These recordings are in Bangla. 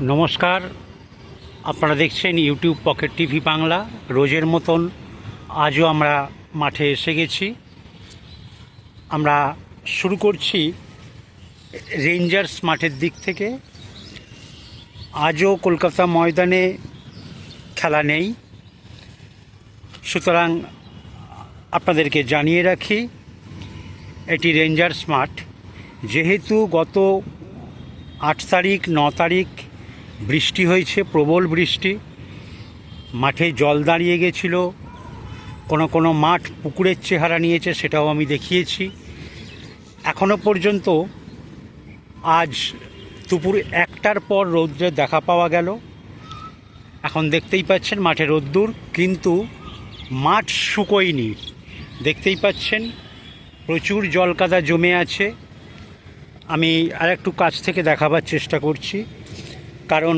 নমস্কার, আপনারা দেখছেন ইউটিউব পকেট টিভি বাংলা। রোজের মতন আজও আমরা মাঠে এসে গেছি। আমরা শুরু করছি রেঞ্জার্স মাঠের দিক থেকে। আজও কলকাতা ময়দানে খেলা নেই, সুতরাং আপনাদেরকে জানিয়ে রাখি এটি রেঞ্জার্স মাঠ। যেহেতু গত 8 তারিখ 9 তারিখ বৃষ্টি হয়েছে, প্রবল বৃষ্টি, মাঠে জল দাঁড়িয়ে গেছিল, কোনো মাঠ পুকুরের চেহারা নিয়েছে, সেটাও আমি দেখিয়েছি। এখনও পর্যন্ত আজ দুপুর 1টার পর রৌদ্রের দেখা পাওয়া গেল। এখন দেখতেই পাচ্ছেন মাঠে রোদ্দুর, কিন্তু মাঠ শুকোয়নি। দেখতেই পাচ্ছেন প্রচুর জল কাদা জমে আছে। আমি আর একটু কাছ থেকে দেখাবার চেষ্টা করছি, কারণ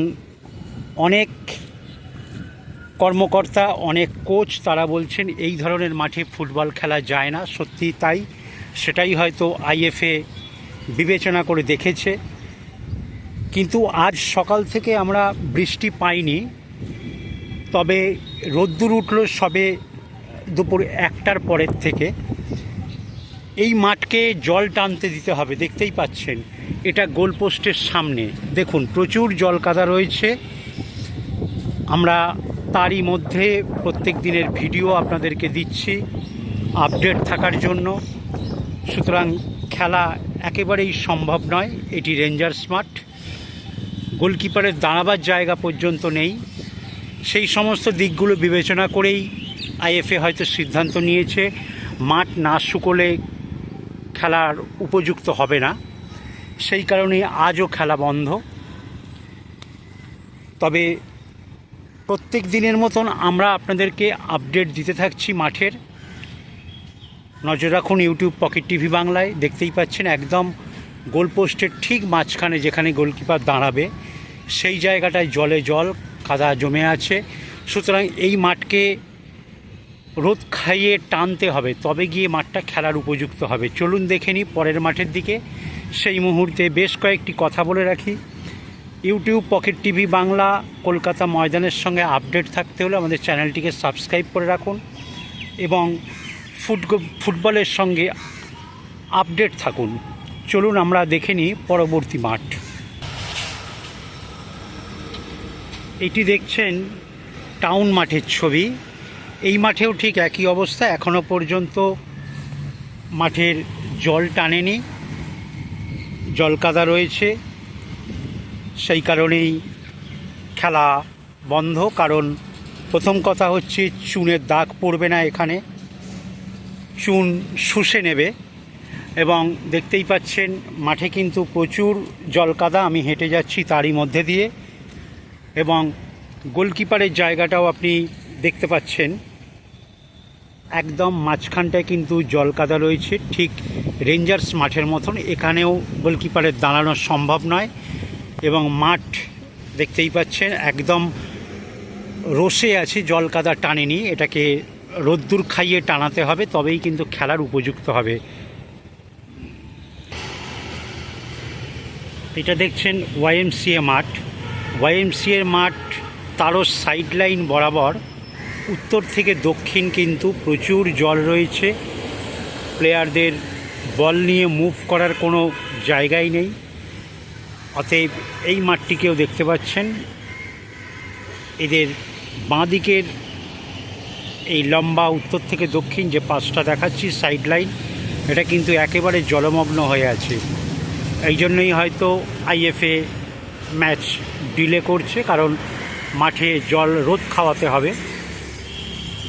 অনেক কর্মকর্তা, অনেক কোচ তারা বলছেন এই ধরনের মাঠে ফুটবল খেলা যায় না। সত্যি তাই, সেটাই হয়তো আইএফএ বিবেচনা করে দেখেছে। কিন্তু আজ সকাল থেকে আমরা বৃষ্টি পাইনি, তবে রোদ্দুর উঠল সবে দুপুর 1টার পরের থেকে। এই মাঠকে জল টানতে দিতে হবে। দেখতেই পাচ্ছেন এটা গোলপোস্টের সামনে, দেখুন প্রচুর জল কাদা রয়েছে। আমরা তারই মধ্যে প্রত্যেক দিনের ভিডিও আপনাদেরকে দিচ্ছি আপডেট থাকার জন্য। সুতরাং খেলা একেবারেই সম্ভব নয়। এটি রেঞ্জার্স মাঠ, গোলকিপারের দাঁড়াবার জায়গা পর্যন্ত নেই। সেই সমস্ত দিকগুলো বিবেচনা করেই আইএফএ হয়তো সিদ্ধান্ত নিয়েছে মাঠ না শুকোলে খেলার উপযুক্ত হবে না, সেই কারণে আজও খেলা বন্ধ। তবে প্রত্যেক দিনের মতন আমরা আপনাদেরকে আপডেট দিতে থাকছি মাঠের। নজর রাখুন ইউটিউব পকেট টিভি বাংলায়। দেখতেই পাচ্ছেন একদম গোলপোস্টের ঠিক মাঝখানে যেখানে গোলকিপার দাঁড়াবে সেই জায়গাটায় জলে জল কাদা জমে আছে। সুতরাং এই মাঠকে রোদ খাইয়ে টানতে হবে, তবে গিয়ে মাঠটা খেলার উপযুক্ত হবে। চলুন দেখে নিই পরের মাঠের দিকে। সেই মুহূর্তে বেশ কয়েকটি কথা বলে রাখি। YouTube pocket TV Bangla Kolkata ময়দানের সঙ্গে আপডেট থাকতে হলে আমাদের চ্যানেলটিকে সাবস্ক্রাইব করে রাখুন এবং ফুটবলের সঙ্গে আপডেট থাকুন। চলুন আমরা দেখে নিই পরবর্তী মাঠ। এটি দেখছেন টাউন মাঠের ছবি। এই মাঠেও ঠিক একই অবস্থা, এখনও পর্যন্ত মাঠের জল টানেনি, জল কাদা রয়েছে। সেই কারণেই খেলা বন্ধ। কারণ প্রথম কথা হচ্ছে চুনের দাগ পড়বে না, এখানে চুন শুষে নেবে। এবং দেখতেই পাচ্ছেন মাঠে কিন্তু প্রচুর জল কাদা, আমি হেঁটে যাচ্ছি তারই মধ্যে দিয়ে। এবং গোলকিপারের জায়গাটাও আপনি দেখতে পাচ্ছেন একদম মাঝখানটায় কিন্তু জল কাদা রয়েছে, ঠিক রেঞ্জার্স মাঠের মতন। এখানেও গোলকিপারের দাঁড়ানো সম্ভব নয়। এবং মাঠ দেখতেই পাচ্ছেন একদম রসে আছে, জল কাদা টানেনি। এটাকে রোদ্দুর খাইয়ে টানাতে হবে, তবেই কিন্তু খেলার উপযুক্ত হবে। এটা দেখছেন ওয়াইএমসিএ মাঠ। ওয়াইএমসিএর মাঠ তারও সাইড লাইন বরাবর উত্তর থেকে দক্ষিণ কিন্তু প্রচুর জল রয়েছে। প্লেয়ারদের বল নিয়ে মুভ করার কোনো জায়গাই নেই। অতএব এই মাঠটিকেও দেখতে পাচ্ছেন, এদের বাঁ দিকের এই লম্বা উত্তর থেকে দক্ষিণ যে পাশটা দেখাচ্ছি সাইড লাইন, এটা কিন্তু একেবারে জলমগ্ন হয়ে আছে। এই জন্যই হয়তো আইএফএ ম্যাচ ডিলে করছে, কারণ মাঠে জল রোদ খাওয়াতে হবে।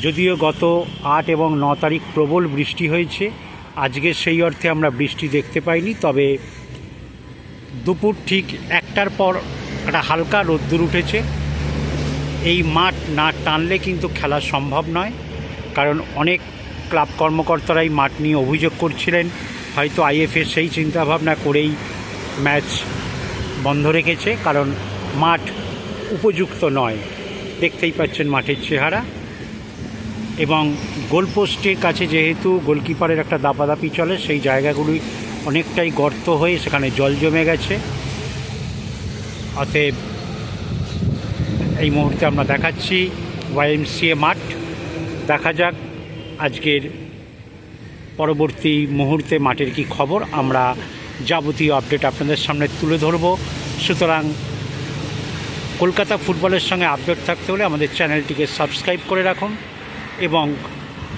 যদিও গত 8 এবং 9 তারিখ প্রবল বৃষ্টি হয়েছে, আজকে সেই অর্থে আমরা বৃষ্টি দেখতে পাইনি। তবে দুপুর ঠিক 1টার পর একটা হালকা রোদ্দুর উঠেছে। এই মাঠ না টানলে কিন্তু খেলা সম্ভব নয়, কারণ অনেক ক্লাব কর্মকর্তারাই মাঠ নিয়ে অভিযোগ করছিলেন হয়তো আইএফএ সেই চিন্তাভাবনা করেই ম্যাচ বন্ধ রেখেছে, কারণ মাঠ উপযুক্ত নয়। দেখতেই পাচ্ছেন মাঠের চেহারা। এবং গোলপোস্টের কাছে যেহেতু গোলকিপারের একটা দাপাদাপি চলে, সেই জায়গাগুলি অনেকটাই গর্ত হয়ে সেখানে জল জমে গেছে। অতএব এই মুহূর্তে আমরা দেখাচ্ছি ওয়াইএমসিএ মাঠ। দেখা যাক আজকের পরবর্তী মুহূর্তে মাঠের কি খবর, আমরা যাবতীয় আপডেট আপনাদের সামনে তুলে ধরব। সুতরাং কলকাতা ফুটবলের সঙ্গে আপডেট থাকতে হলে আমাদের চ্যানেলটিকে সাবস্ক্রাইব করে রাখুন এবং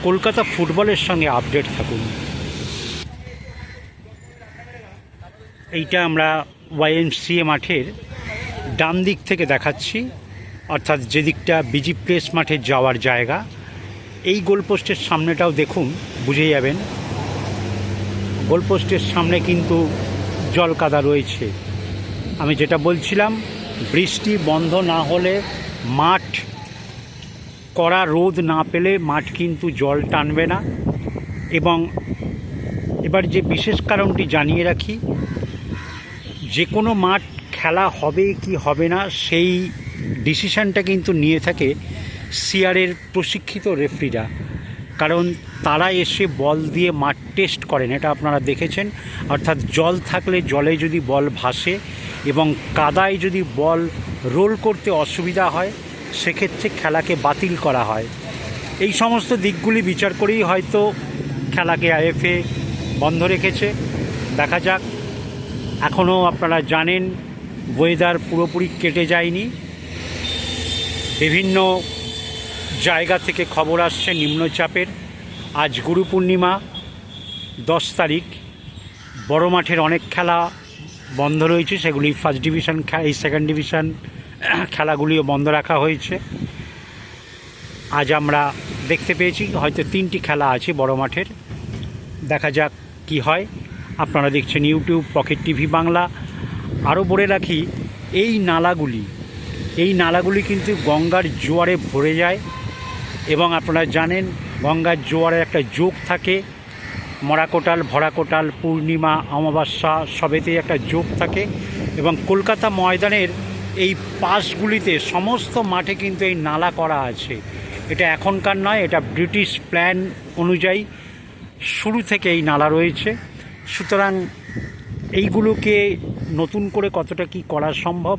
কলকাতা ফুটবলের সঙ্গে আপডেট থাকুন। এইটা আমরা ওয়াইএমসিএ মাঠের ডান দিক থেকে দেখাচ্ছি, অর্থাৎ যেদিকটা বিজি প্রেস মাঠে যাওয়ার জায়গা। এই গোলপোস্টের সামনেটাও দেখুন, বুঝে যাবেন গোলপোস্টের সামনে কিন্তু জল কাদা রয়েছে। আমি যেটা বলছিলাম, বৃষ্টি বন্ধ না হলে মাঠ, কড়া রোদ না পেলে মাঠ কিন্তু জল টানবে না। এবং এবার যে বিশেষ কারণটি জানিয়ে রাখি, যে কোনো মাঠ খেলা হবে কি হবে না সেই ডিসিশানটা কিন্তু নিয়ে থাকে সিআরের প্রশিক্ষিত রেফারিরা, কারণ তারা এসে বল দিয়ে মাঠ টেস্ট করেন। এটা আপনারা দেখেছেন, অর্থাৎ জল থাকলে জলে যদি বল ভাসে এবং কাদায় যদি বল রোল করতে অসুবিধা হয়, সেক্ষেত্রে খেলাকে বাতিল করা হয়। এই সমস্ত দিকগুলি বিচার করেই হয়তো খেলাকে আইএফএ বন্ধ রেখেছে। দেখা যাক। এখনও আপনারা জানেন ওয়েদার পুরোপুরি কেটে যায়নি, বিভিন্ন জায়গা থেকে খবর আসছে নিম্নচাপের। আজ গুরু পূর্ণিমা, 10 তারিখ। বড় মাঠের অনেক খেলা বন্ধ রয়েছে, সেগুলি ফার্স্ট ডিভিশন, এই সেকেন্ড ডিভিশন খেলাগুলিও বন্ধ রাখা হয়েছে। আজ আমরা দেখতে পেয়েছি হয়তো 3টি খেলা আছে বড় মাঠের। দেখা যাক কি হয়। আপনারা দেখছেন ইউটিউব পকেট টিভি বাংলা। আরও বলে রাখি, এই নালাগুলি কিন্তু গঙ্গার জোয়ারে ভরে যায় এবং আপনারা জানেন গঙ্গার জোয়ারের একটা যোগ থাকে, মরাকোটাল, ভরাকোটাল, পূর্ণিমা, অমাবস্যা সবেতেই একটা যোগ থাকে। এবং কলকাতা ময়দানের এই পাশগুলিতে সমস্ত মাঠে কিন্তু এই নালা করা আছে। এটা এখনকার নয়, এটা ব্রিটিশ প্ল্যান অনুযায়ী শুরু থেকে এই নালা রয়েছে। সুতরাং এইগুলোকে নতুন করে কতটা কি করা সম্ভব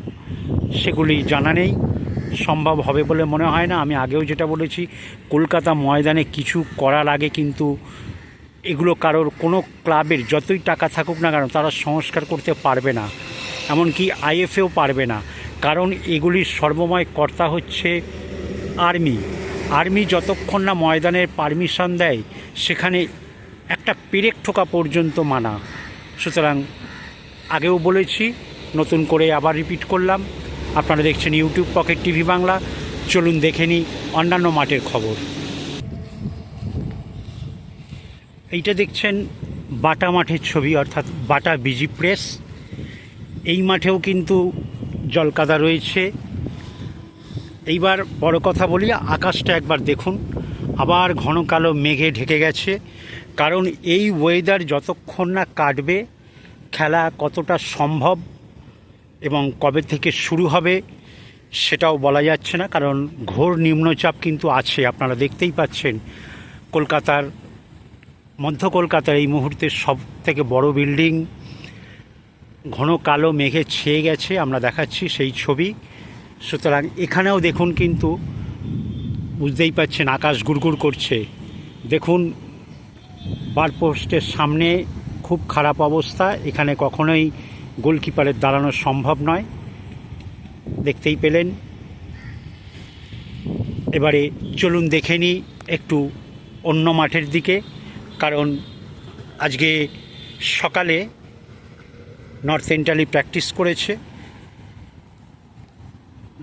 সেগুলি জানা নেই, সম্ভব হবে বলে মনে হয় না। আমি আগেও যেটা বলেছি, কলকাতা ময়দানে কিছু করার আগে কিন্তু এগুলো কারোর কোনো ক্লাবের যতই টাকা থাকুক না কেন তারা সংস্কার করতে পারবে না, এমনকি আইএফএও পারবে না। কারণ এগুলির সর্বময় কর্তা হচ্ছে আর্মি। যতক্ষণ না ময়দানের পারমিশন দেয় সেখানে একটা পেরেক ঠোকা পর্যন্ত মানা। সুতরাং আগেও বলেছি, নতুন করে আবার রিপিট করলাম। আপনারা দেখছেন ইউটিউব পকেট টিভি বাংলা। চলুন দেখে নিই অন্যান্য মাঠের খবর। এইটা দেখছেন বাটা মাঠের ছবি, অর্থাৎ বাটা বিজি প্রেস। এই মাঠেও কিন্তু জলকাদা রয়েছে। এইবার বড় কথা বলি, আকাশটা একবার দেখুন, আবার ঘন কালো মেঘে ঢেকে গেছে। কারণ এই ওয়েদার যতক্ষণ না কাটবে, খেলা কতটা সম্ভব এবং কবে থেকে শুরু হবে সেটাও বলা যাচ্ছে না। কারণ ঘোর নিম্নচাপ কিন্তু আছে, আপনারা দেখতেই পাচ্ছেন। মধ্য কলকাতার এই মুহূর্তে সব থেকে বড় বিল্ডিং ঘন কালো মেঘে ছেয়ে গেছে, আমরা দেখাচ্ছি সেই ছবি। সুতরাং এখানেও দেখুন, কিন্তু বুঝতেই পাচ্ছেন আকাশ গুড়গুড় করছে। দেখুন বার পোস্টের সামনে খুব খারাপ অবস্থা, এখানে কখনোই গোলকিপারের দাঁড়ানো সম্ভব নয়, দেখতেই পেলেন। এবারে চলুন দেখে নিই একটু অন্য মাঠের দিকে, কারণ আজকে সকালে নর্থ সেন্ট্রালি প্র্যাকটিস করেছে।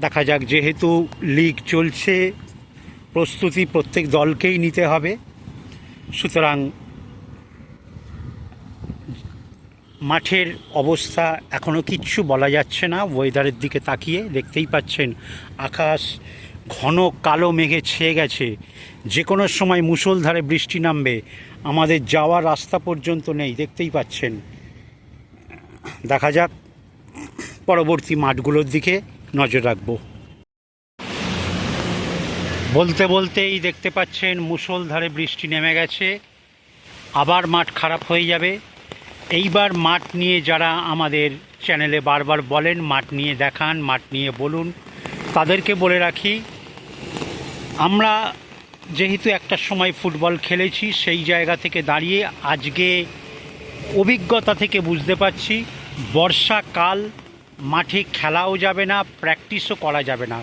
দেখা যাক, যেহেতু লিগ চলছে, প্রস্তুতি প্রত্যেক দলকেই নিতে হবে। সুতরাং মাঠের অবস্থা এখনও কিচ্ছু বলা যাচ্ছে না। ওয়েদারের দিকে তাকিয়ে দেখতেই পাচ্ছেন আকাশ ঘন কালো মেঘে ছেয়ে গেছে, যে কোনো সময় মুষলধারে বৃষ্টি নামবে। আমাদের যাওয়ার রাস্তা পর্যন্ত নেই, দেখতেই পাচ্ছেন। দেখা যাক, পরবর্তী মাঠগুলোর দিকে নজর রাখব। বলতে বলতেই দেখতে পাচ্ছেন মুষলধারে বৃষ্টি নেমে গেছে, আবার মাঠ খারাপ হয়ে যাবে। এইবার মাঠ নিয়ে যারা আমাদের চ্যানেলে বারবার বলেন মাঠ নিয়ে দেখান, মাঠ নিয়ে বলুন, তাদেরকে বলে রাখি, আমরা যেহেতু একটা সময় ফুটবল খেলেছি, সেই জায়গা থেকে দাঁড়িয়ে আজকে অভিজ্ঞতা থেকে বুঝতে পারছি বর্ষাকাল মাঠে খেলাও যাবে না, প্র্যাকটিসও করা যাবে না।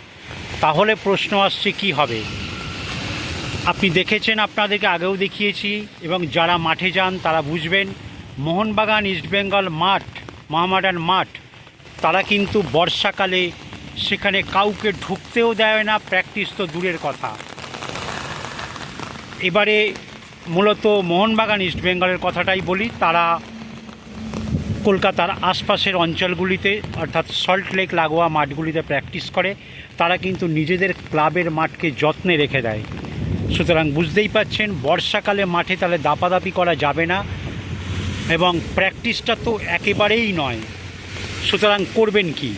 তাহলে প্রশ্ন আসছে কি হবে? আপনি দেখেছেন, আপনাদেরকে আগেও দেখিয়েছি, এবং যারা মাঠে যান তারা বুঝবেন। মোহনবাগান ইস্টবেঙ্গল মাঠ, মোহামেডান মাঠ, তারা কিন্তু বর্ষাকালে সেখানে কাউকে ঢুকতেও দেয় না, প্র্যাকটিস তো দূরের কথা। এবারে মূলত মোহনবাগান ইস্টবেঙ্গলের কথাটাই বলি। তারা কলকাতার আশপাশের অঞ্চলগুলিতে অর্থাৎ সল্টলেক লাগোয়া মাঠগুলিতে প্র্যাকটিস করে। তারা কিন্তু নিজেদের ক্লাবের মাঠকে যত্নে রেখে দেয়। সুতরাং বুঝতেই পাচ্ছেন বর্ষাকালে মাঠে তাহলে দাপাদাপি করা যাবে না, এবং প্র্যাকটিসটা তো একেবারেই নয়। সুতরাং করবেন কি?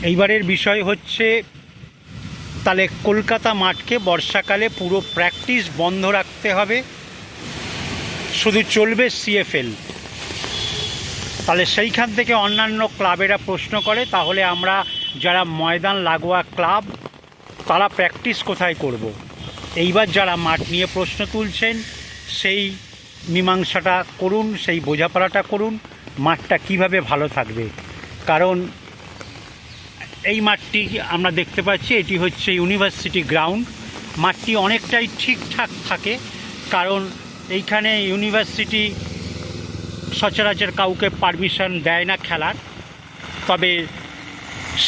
এইবারের বিষয় হচ্ছে, তাহলে কলকাতা মাঠকে বর্ষাকালে পুরো প্র্যাকটিস বন্ধ রাখতে হবে, শুধু চলবে সিএফএল। তাহলে সেইখান থেকে অন্যান্য ক্লাবেরা প্রশ্ন করে, তাহলে আমরা যারা ময়দান লাগোয়া ক্লাব তারা প্র্যাকটিস কোথায় করব? এইবার যারা মাঠ নিয়ে প্রশ্ন তুলছেন সেই মীমাংসাটা করুন, সেই বোঝাপড়াটা করুন, মাঠটা কিভাবে ভালো থাকবে। কারণ এই মাঠটি আমরা দেখতে পাচ্ছি, এটি হচ্ছে ইউনিভার্সিটি গ্রাউন্ড। মাঠটি অনেকটাই ঠিকঠাক থাকে, কারণ এইখানে ইউনিভার্সিটি সচরাচর কাউকে পারমিশন দেয় না খেলার। তবে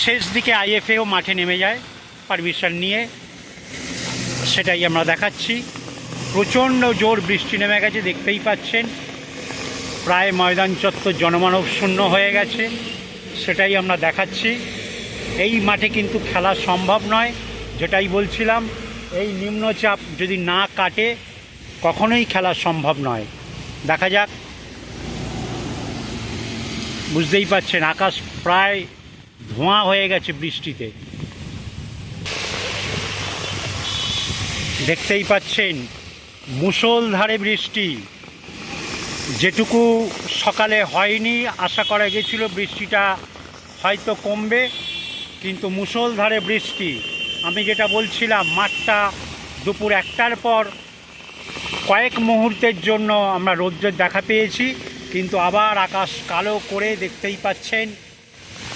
শেষ দিকে আইএফএও মাঠে নেমে যায় পারমিশন নিয়ে, সেটাই আমরা দেখাচ্ছি। প্রচণ্ড জোর বৃষ্টি নেমে গেছে, দেখতেই পাচ্ছেন। প্রায় ময়দান চত্বর জনমানব শূন্য হয়ে গেছে, সেটাই আমরা দেখাচ্ছি। এই মাঠে কিন্তু খেলা সম্ভব নয়, যেটাই বলছিলাম। এই নিম্নচাপ যদি না কাটে কখনোই খেলা সম্ভব নয়। দেখা যাক। বুঝতেই পাচ্ছেন আকাশ প্রায় ধোঁয়া হয়ে গেছে বৃষ্টিতে, দেখতেই পাচ্ছেন মুষলধারে বৃষ্টি। যেটুকু সকালে হয়নি, আশা করা গেছিল বৃষ্টিটা হয়তো কমবে, কিন্তু মুষলধারে বৃষ্টি। আমি যেটা বলছিলাম, মাঠটা দুপুর 1টার পর কয়েক মুহূর্তের জন্য আমরা রৌদ্রের দেখা পেয়েছি, কিন্তু আবার আকাশ কালো করে দেখতেই পাচ্ছেন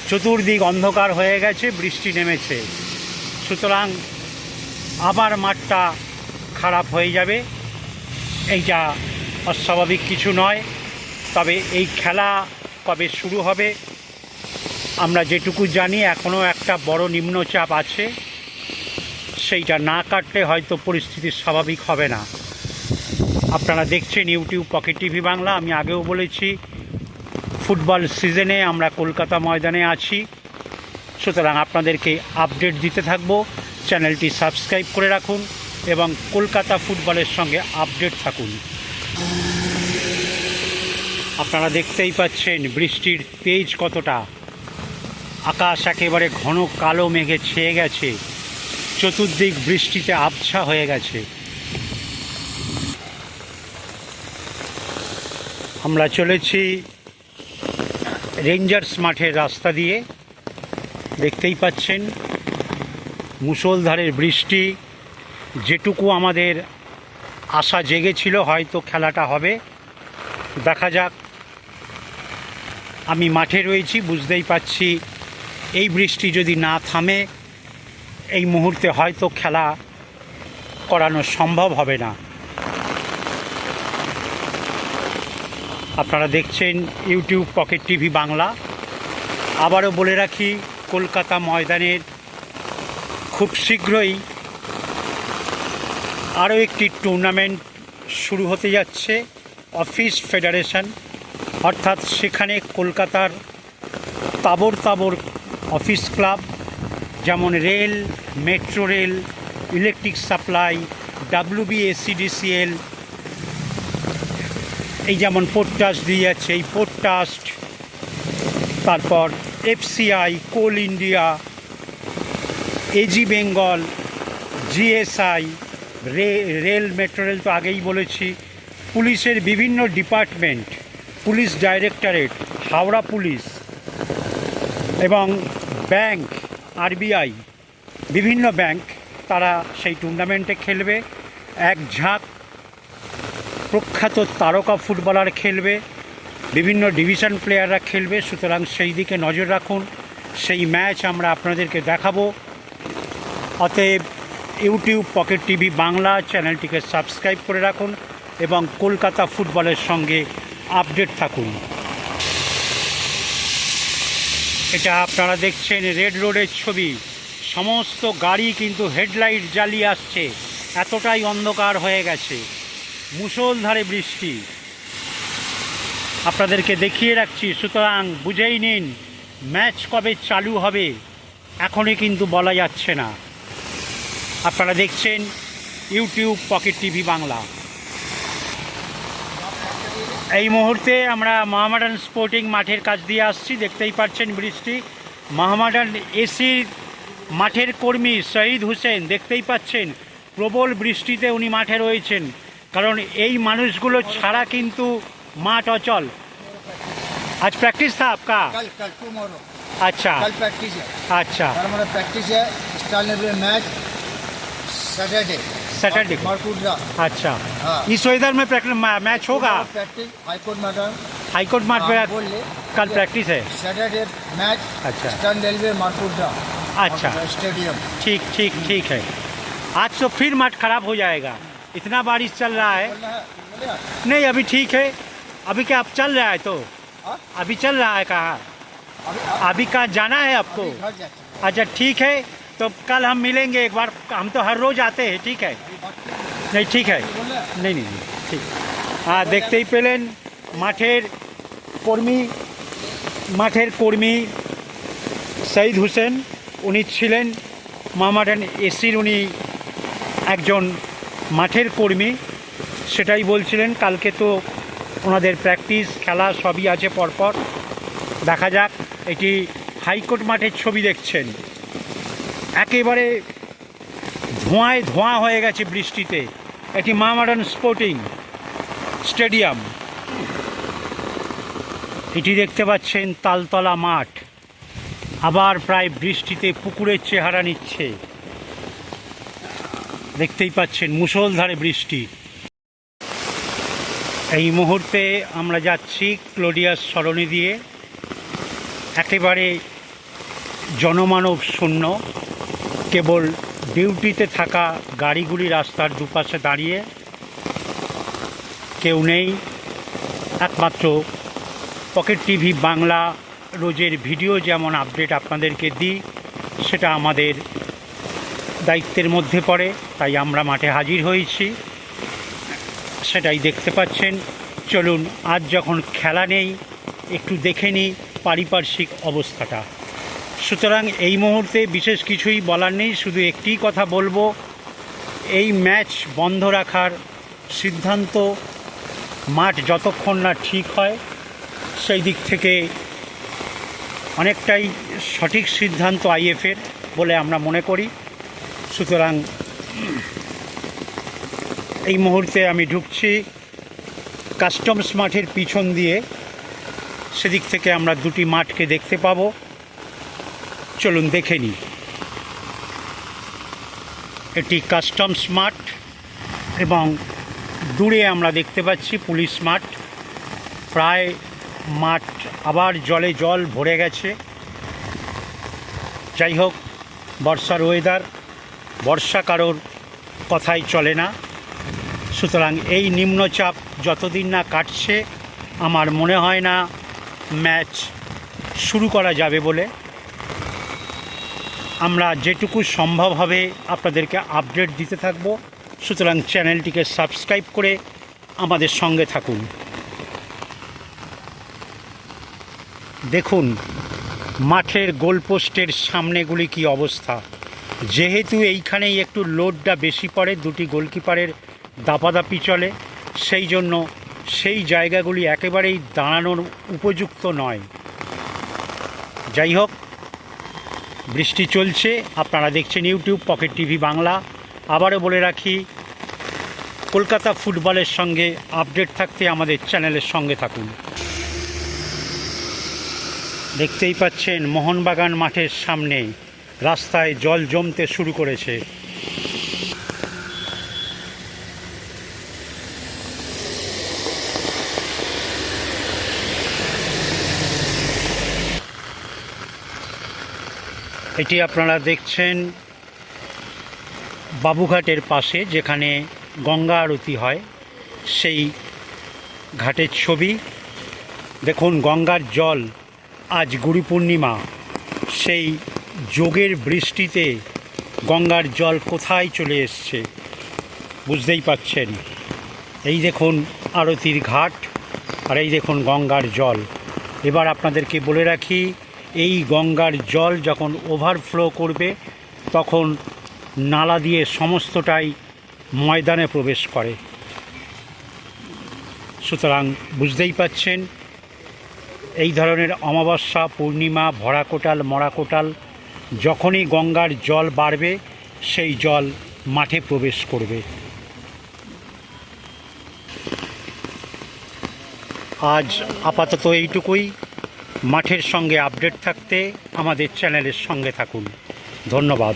চতুর্দিক অন্ধকার হয়ে গেছে, বৃষ্টি নেমেছে। সুতরাং আবার মাঠটা খারাপ হয়ে যাবে। এইটা অস্বাভাবিক কিছু নয়। তবে এই খেলা কবে শুরু হবে আমরা যেটুকু জানি, এখনও একটা বড় নিম্নচাপ আছে, সেইটা না কাটলে হয়তো পরিস্থিতি স্বাভাবিক হবে না। আপনারা দেখছেন ইউটিউব পকেট টিভি বাংলা। আমি আগেও বলেছি ফুটবল সিজনে আমরা কলকাতা ময়দানে আছি, সুতরাং আপনাদেরকে আপডেট দিতে থাকব। চ্যানেলটি সাবস্ক্রাইব করে রাখুন এবং কলকাতা ফুটবলের সঙ্গে আপডেট থাকুন। আপনারা দেখতেই পাচ্ছেন বৃষ্টির তেজ কতটা। আকাশ একেবারে ঘন কালো মেঘে ছেয়ে গেছে, চতুর্দিক বৃষ্টিতে আবছা হয়ে গেছে। আমরা চলেছি রেঞ্জার্স মাঠের রাস্তা দিয়ে। দেখতেই পাচ্ছেন মুষলধারের বৃষ্টি। যেটুকু আমাদের আশা জেগেছিল হয়তো খেলাটা হবে, দেখা যাক। আমি মাঠে রয়েছি, বুঝতেই পাচ্ছি এই বৃষ্টি যদি না থামে এই মুহূর্তে হয়তো খেলা করানো সম্ভব হবে না। আপনারা দেখছেন ইউটিউব পকেট টিভি বাংলা। আবারও বলে রাখি, কলকাতা ময়দানের খুব শীঘ্রই আরও একটি টুর্নামেন্ট শুরু হতে যাচ্ছে, অফিস ফেডারেশন। অর্থাৎ সেখানে কলকাতার তাবর তাবর অফিস ক্লাব, যেমন rail, metro rail, electric supply, WBSCDCL, এই যেমন পোর্ট ট্রাস্ট দিয়ে যাচ্ছে, এই পোর্ট ট্রাস্ট, তারপর FCI, Coal India, AG Bengal, GSI, rail, metro rail তো আগেই বলেছি, পুলিশের বিভিন্ন department, police directorate, Howrah police, এবং ব্যাংক, আরবিআই, বিভিন্ন ব্যাংক তারা সেই টুর্নামেন্টে খেলবে। এক ঝাঁক প্রখ্যাত তারকা ফুটবলার খেলবে, বিভিন্ন ডিভিশন প্লেয়াররা খেলবে। সুতরাং সেই দিকে নজর রাখুন, সেই ম্যাচ আমরা আপনাদেরকে দেখাবো। অতএব ইউটিউব পকেট টিভি বাংলা চ্যানেলটিকে সাবস্ক্রাইব করে রাখুন এবং কলকাতা ফুটবলের সঙ্গে আপডেট থাকুন। এটা আপনারা দেখছেন রেড রোডের ছবি। সমস্ত গাড়ি কিন্তু হেডলাইট জ্বালিয়ে আসছে, এতটাই অন্ধকার হয়ে গেছে। মুষলধারে বৃষ্টি আপনাদেরকে দেখিয়ে রাখছি, সুতরাং বুঝেই নিন ম্যাচ কবে চালু হবে এখনই কিন্তু বলা যাচ্ছে না। আপনারা দেখছেন ইউটিউব পকেট টিভি বাংলা। এই মুহূর্তে আমরা মোহামেডান স্পোর্টিং মাঠের কাছ দিয়ে আসছি, দেখতেই পাচ্ছেন বৃষ্টি। মোহামেডান এসির মাঠের কর্মী শহীদ হোসেন দেখতেই পাচ্ছেন প্রবল বৃষ্টিতে উনি মাঠে রয়েছেন, কারণ এই মানুষগুলো ছাড়া কিন্তু মাঠ অচল। आज प्रैक्टिस था आपका? कल टुमारो। अच्छा, कल प्रैक्टिस है। अच्छा, हमारा प्रैक्टिस है। स्टार मैच सैटरडे मारकुटा। अच्छा, हाँ। इस वेदर में मैच होगा? प्रैक्टिस हाईकोर्ट माठ पे कल प्रैक्टिस है। Saturday match. अच्छा, स्टार रेलवे मारकुटा। अच्छा, स्टेडियम। ठीक ठीक ठीक है। आज तो फिर माठ खराब हो जाएगा, इतना बारिश चल रहा है। नहीं अभी ठीक है। अभी क्या आप चल रहा है तो अभी चल रहा है कहाँ? अभी कहाँ जाना है आपको? अच्छा ठीक है, तो कल हम मिलेंगे एक बार। हम तो हर रोज़ आते हैं, ठीक है? नहीं ठीक है, नहीं नहीं नहीं, ठीक। हाँ, देखते ही पेलेन মাঠের কর্মী শহীদ হোসেন, উনি ছিলেন মোহামেডান এসির, উনি একজন মাঠের কর্মী। সেটাই বলছিলেন, কালকে তো ওনাদের প্র্যাকটিস খেলা সবই আছে পরপর। দেখা যাক। এটি হাইকোর্ট মাঠের ছবি দেখছেন, একেবারে ধোঁয়ায় ধোঁয়া হয়ে গেছে বৃষ্টিতে। এটি মোহামেডান স্পোর্টিং স্টেডিয়াম। এটি দেখতে পাচ্ছেন তালতলা মাঠ, আবার প্রায় বৃষ্টিতে পুকুরের চেহারা নিচ্ছে। দেখতেই পাচ্ছেন মুষলধারে বৃষ্টি। এই মুহূর্তে আমরা যাচ্ছি ক্লোডিয়াস সরণি দিয়ে, একেবারে জনমানব শূন্য, কেবল ডিউটিতে থাকা গাড়িগুলি রাস্তার দুপাশে দাঁড়িয়ে, কেউ নেই। একমাত্র পকেট টিভি বাংলা রোজের ভিডিও যেমন আপডেট আপনাদেরকে দিই, সেটা আমাদের দায়িত্বের মধ্যে পড়ে, তাই আমরা মাঠে হাজির হয়েছি, সেটাই দেখতে পাচ্ছেন। চলুন, আজ যখন খেলা নেই একটু দেখে নিই পারিপার্শ্বিক অবস্থাটা। সুতরাং এই মুহূর্তে বিশেষ কিছুই বলার নেই, শুধু একটি কথা বলবো, এই ম্যাচ বন্ধ রাখার সিদ্ধান্ত মাঠ যতক্ষণ না ঠিক হয় সেই দিক থেকে অনেকটাই সঠিক সিদ্ধান্ত আইএফের বলে আমরা মনে করি। সুতরাং এই মুহূর্তে আমি ঢুকছি কাস্টমস মাঠের পিছন দিয়ে, সেদিক থেকে আমরা দুটি মাঠকে দেখতে পাবো। চলুন দেখে নিই। এটি কাস্টমস মাঠ এবং দূরে আমরা দেখতে পাচ্ছি পুলিশ মাঠ। প্রায় মাঠ আবার জলে জল ভরে গেছে। যাই হোক, বর্ষার ওয়েদার, বর্ষা কারোর কথাই চলে না। সুতরাং এই নিম্নচাপ যতদিন না কাটছে আমার মনে হয় না ম্যাচ শুরু করা যাবে বলে। আমরা যেটুকু সম্ভব হবে আপনাদেরকে আপডেট দিতে থাকব। সুতরাং চ্যানেলটিকে সাবস্ক্রাইব করে আমাদের সঙ্গে থাকুন। দেখুন মাঠের গোলপোস্টের সামনেগুলি কি অবস্থা। যেহেতু এইখানেই একটু লোডটা বেশি পড়ে, দুটি গোলকিপারের দাপাদাপি চলে, সেই জন্য সেই জায়গাগুলি একেবারেই দাঁড়ানোর উপযুক্ত নয়। যাই হোক, বৃষ্টি চলছে, আপনারা দেখছেন ইউটিউব পকেট টিভি বাংলা। আবারও বলে রাখি, কলকাতা ফুটবলের সঙ্গে আপডেট থাকতে আমাদের চ্যানেলের সঙ্গে থাকুন। দেখতেই পাচ্ছেন মোহনবাগান মাঠের সামনে রাস্তায় জল জমতে শুরু করেছে। এটি আপনারা দেখছেন বাবুঘাটের পাশে, যেখানে গঙ্গা আরতি হয়, সেই ঘাটের ছবি। দেখুন গঙ্গার জল, আজ গুরু পূর্ণিমা, সেই যোগের বৃষ্টিতে গঙ্গার জল কোথায় চলে এসছে বুঝতেই পাচ্ছেন। এই দেখুন আরতির ঘাট, আর এই দেখুন গঙ্গার জল। এবার আপনাদেরকে বলে রাখি, এই গঙ্গার জল যখন ওভারফ্লো করবে তখন নালা দিয়ে সমস্তটাই ময়দানে প্রবেশ করে। সুতরাং বুঝতেই পাচ্ছেন, এই ধরনের অমাবস্যা, পূর্ণিমা, ভরা কোটাল, মরা কোটাল, যখনই গঙ্গার জল বাড়বে সেই জল মাঠে প্রবেশ করবে। আজ আপাতত এইটুকুই। মাঠের সঙ্গে আপডেট থাকতে আমাদের চ্যানেলের সঙ্গে থাকুন। ধন্যবাদ।